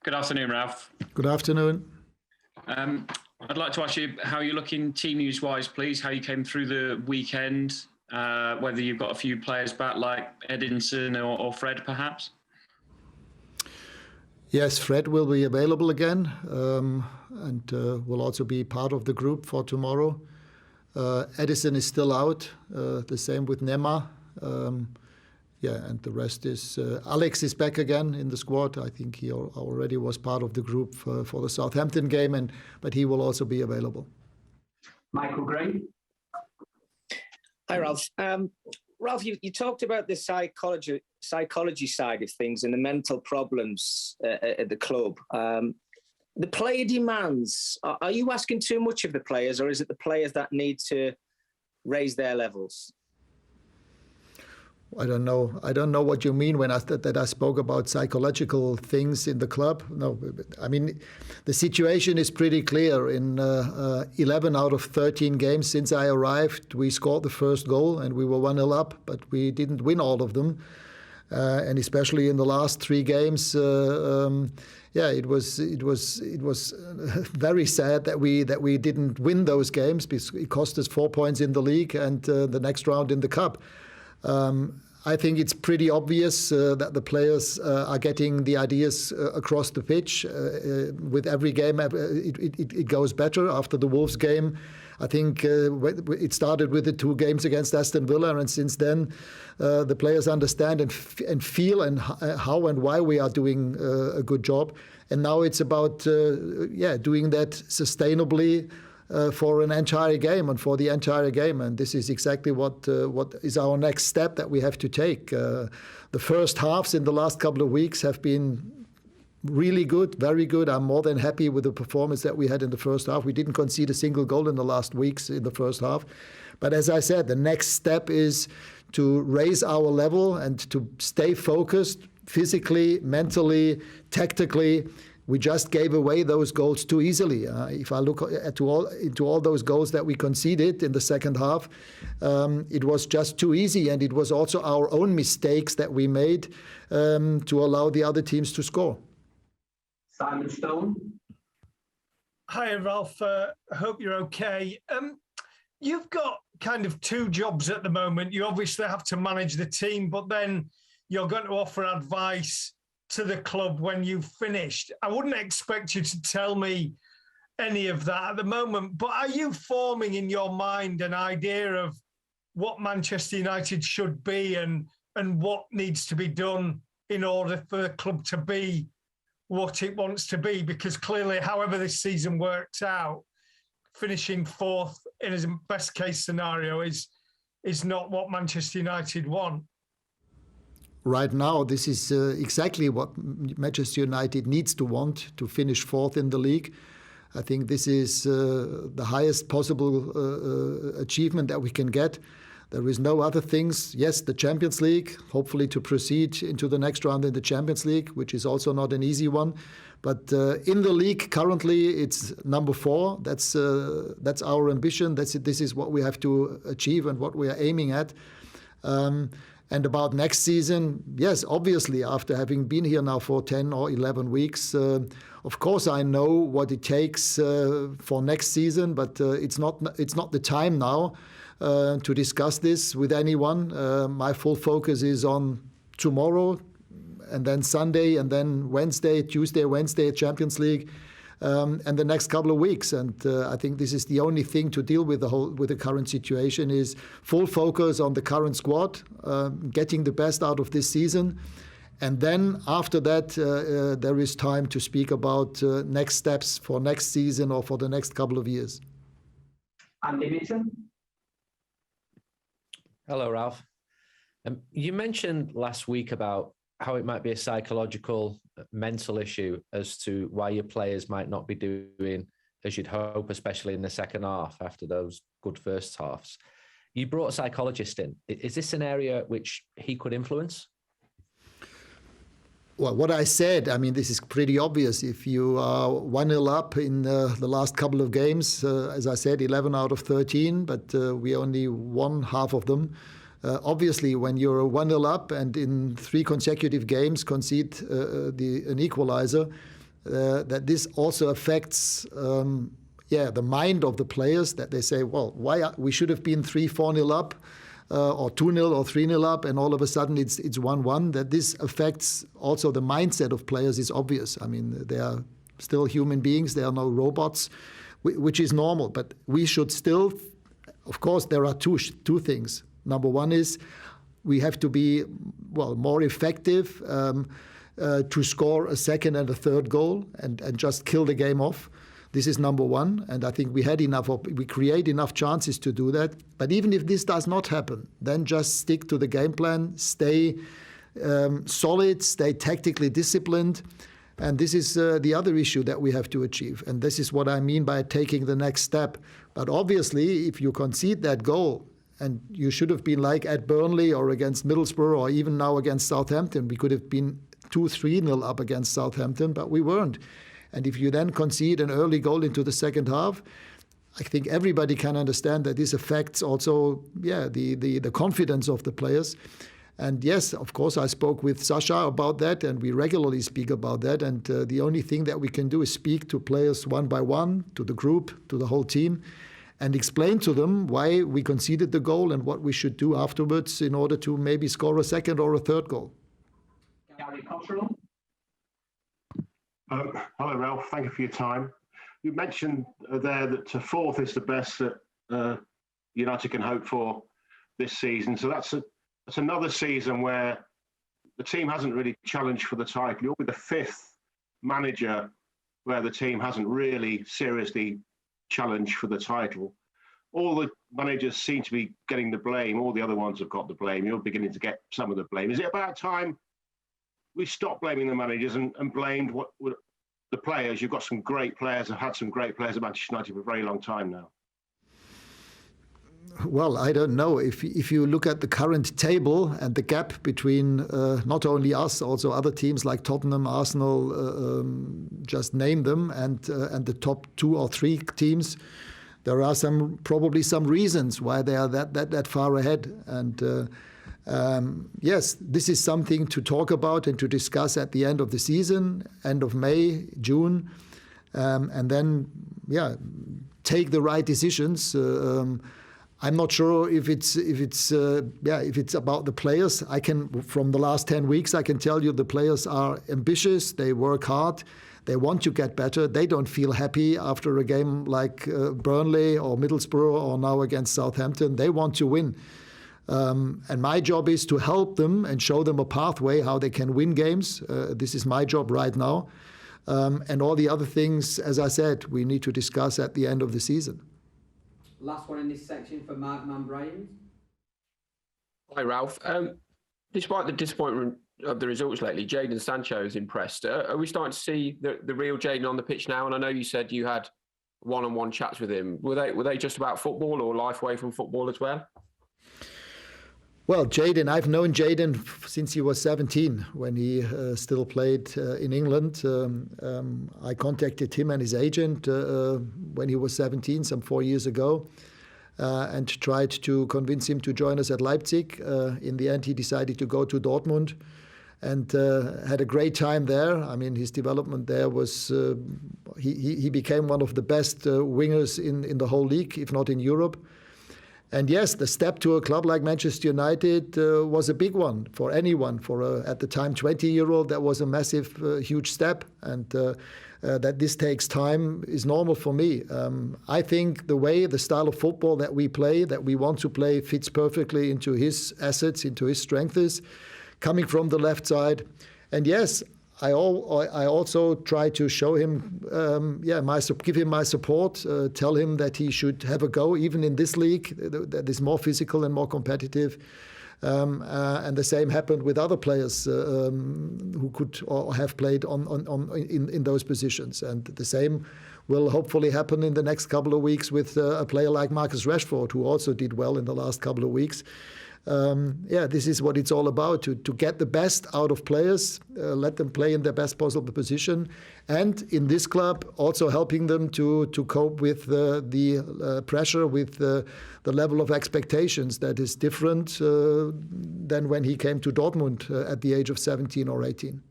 Good afternoon, Ralf. Good afternoon. I'd like to ask you how you're looking team news-wise, please, how you came through the weekend, whether you've got a few players back like Edinson or Fred, perhaps? Yes, Fred will be available again and will also be part of the group for tomorrow. Edison is still out, the same with Nema. And the rest is... Alex is back again in the squad. I think he already was part of the group for the Southampton game, but he will also be available. Michael Gray. Hi, Ralf. Ralf, you talked about the psychology side of things and the mental problems at the club. The player demands, are you asking too much of the players, or is it the players that need to raise their levels? I don't know what you mean when I spoke about psychological things in the club. No, I mean, the situation is pretty clear. In 11 out of 13 games since I arrived, we scored the first goal and we were 1-0 up, but we didn't win all of them. And especially in the last 3 games, it was very sad that we didn't win those games because it cost us 4 points in the league and the next round in the cup. I think it's pretty obvious that the players are getting the ideas across the pitch. With every game, it goes better. After the Wolves game, I think it started with the 2 games against Aston Villa, and since then, the players understand and feel and how and why we are doing a good job. And now it's about doing that sustainably. For an entire game and for the entire game, and this is exactly what is our next step that we have to take. The first halves in the last couple of weeks have been really good, very good. I'm more than happy with the performance that we had in the first half. We didn't concede a single goal in the last weeks in the first half. But as I said, the next step is to raise our level and to stay focused physically, mentally, tactically. We just gave away those goals too easily. If I look into all those goals that we conceded in the second half, it was just too easy, and it was also our own mistakes that we made to allow the other teams to score. Simon Stone. Hi, Ralf. I hope you're okay. You've got kind of 2 jobs at the moment. You obviously have to manage the team, but then you're going to offer advice to the club when you've finished. I wouldn't expect you to tell me any of that at the moment, but are you forming in your mind an idea of what Manchester United should be and what needs to be done in order for the club to be what it wants to be? Because clearly, however this season works out, finishing 4th in a best case scenario is not what Manchester United want. Right now, this is exactly what Manchester United needs to want, to finish 4th in the league. I think this is the highest possible achievement that we can get. There is no other things. Yes, the Champions League, hopefully to proceed into the next round in the Champions League, which is also not an easy one. But in the league currently, it's number 4. That's our ambition. This is what we have to achieve and what we are aiming at. And about next season, yes, obviously, after having been here now for 10 or 11 weeks, of course I know what it takes for next season, but it's not the time now to discuss this with anyone. My full focus is on tomorrow, and then Sunday, and then Tuesday, Wednesday, Champions League, and the next couple of weeks. And I think this is the only thing to deal with the current situation is full focus on the current squad, getting the best out of this season. And then after that, there is time to speak about next steps for next season or for the next couple of years. Andy Mitchell. Hello, Ralf. You mentioned last week about how it might be a psychological, mental issue as to why your players might not be doing as you'd hope, especially in the second half after those good first halves. You brought a psychologist in. Is this an area which he could influence? Well, what I said, I mean, this is pretty obvious. If you are 1-0 up in the last couple of games, as I said, 11 out of 13, but we only won half of them. Obviously, when you're 1-0 up and in 3 consecutive games concede an equalizer, that this also affects the mind of the players, that they say, well, we should have been 3-4-0 up or 2-0 or 3-0 up, and all of a sudden it's 1-1. That this affects also the mindset of players is obvious. I mean, they are still human beings. They are no robots, which is normal. But we should still, of course, there are two things. Number one is we have to be, more effective to score a second and a third goal and just kill the game off. This is number one, and I think we create enough chances to do that. But even if this does not happen, then just stick to the game plan, stay solid, stay tactically disciplined. And this is the other issue that we have to achieve. And this is what I mean by taking the next step. But obviously, if you concede that goal, and you should have been like at Burnley or against Middlesbrough or even now against Southampton, we could have been 2-3-0 up against Southampton, but we weren't. And if you then concede an early goal into the second half, I think everybody can understand that this affects also, the confidence of the players. And yes, of course, I spoke with Sasha about that, and we regularly speak about that. And the only thing that we can do is speak to players one by one, to the group, to the whole team, and explain to them why we conceded the goal and what we should do afterwards in order to maybe score a second or a third goal. Gary Cottrell. Hello, Ralf. Thank you for your time. You mentioned there that fourth is the best that United can hope for this season. So that's another season where the team hasn't really challenged for the title. You'll be the fifth manager where the team hasn't really seriously challenged for the title. All the managers seem to be getting the blame. All the other ones have got the blame. You're beginning to get some of the blame. Is it about time we stop blaming the managers and blamed the players? You've got some great players, have had some great players at Manchester United for a very long time now. Well, I don't know. If you look at the current table and the gap between not only us, also other teams like Tottenham, Arsenal, just name them, and the top 2 or 3 teams, there are probably some reasons why they are that far ahead. And yes, this is something to talk about and to discuss at the end of the season, end of May, June, and then take the right decisions. I'm not sure if it's about the players. From the last 10 weeks, I can tell you the players are ambitious. They work hard. They want to get better. They don't feel happy after a game like Burnley or Middlesbrough or now against Southampton. They want to win. And my job is to help them and show them a pathway how they can win games. This is my job right now. And all the other things, as I said, we need to discuss at the end of the season. Last one in this section for Mark Manbryan. Hi, Ralf. Despite the disappointment of the results lately, Jadon Sancho has impressed. Are we starting to see the real Jadon on the pitch now? And I know you said you had one-on-one chats with him. Were they just about football or life away from football as well? Well, Jadon, I've known Jadon since he was 17, when he still played in England. I contacted him and his agent when he was 17, some 4 years ago, and tried to convince him to join us at Leipzig. In the end, he decided to go to Dortmund and had a great time there. I mean, his development there was, he became one of the best wingers in the whole league, if not in Europe. And yes, the step to a club like Manchester United was a big one for anyone. For at the time 20-year-old, that was a massive, huge step. And that this takes time is normal for me. I think the style of football that we play, that we want to play, fits perfectly into his assets, into his strengths, coming from the left side. And yes, I also try to show him, give him my support, tell him that he should have a go, even in this league that is more physical and more competitive. And the same happened with other players who could or have played in those positions. And the same will hopefully happen in the next couple of weeks with a player like Marcus Rashford, who also did well in the last couple of weeks. This is what it's all about, to get the best out of players, let them play in their best possible position, and in this club also helping them to cope with the pressure, with the level of expectations that is different than when he came to Dortmund at the age of 17 or 18.